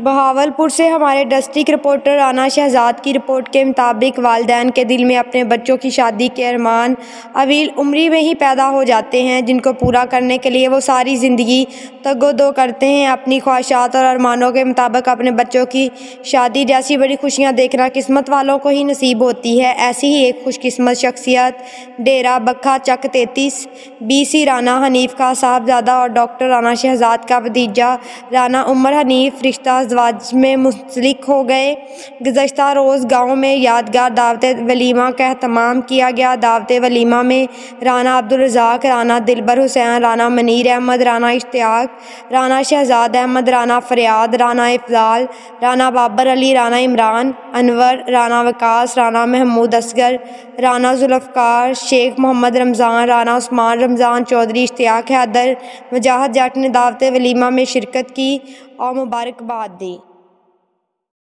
बहावलपुर से हमारे district reporter Rana Shahzad की रिपोर्ट के मुताबिक वालिदैन के दिल में अपने बच्चों की शादी के अरमान अवील उम्री में ही पैदा हो जाते हैं, जिनको पूरा करने के लिए वो सारी ज़िंदगी तगोदो करते हैं। अपनी ख्वाहिशात और अरमानों के मुताबिक अपने बच्चों की शादी जैसी बड़ी खुशियाँ देखना किस्मत वालों को ही नसीब होती है। ऐसी ही एक खुशकिस्मत शख्सियत डेरा बखा चक 33 BC राना हनीफ का साहबजादा और डॉक्टर राना शहजाद का भतीजा राना उमर हनीफ रिश्ता ज़वाज में मुंसलिक हो गए। गुज़श्ता रोज़ गाँव में यादगार दावत वलीमा का एहतमाम किया गया। दावत वलीमा में राना अब्दुल रज़ाक, राना दिलबर हुसैन, राना मनीर अहमद, राना इश्तियाक, राना शहजाद अहमद, राना फरियाद, राना इफ़ज़ाल, राना बाबर अली, राना इमरान अनवर, राना वकास, राना महमूद असगर, राना जुल्फ़कार, शेख मोहम्मद रमज़ान, राना उस्मान रमज़ान चौधरी, इश्तियाक हैदर, मुजाहिद जट ने दावत वलीमा में शिरकत की और मुबारकबाद दी।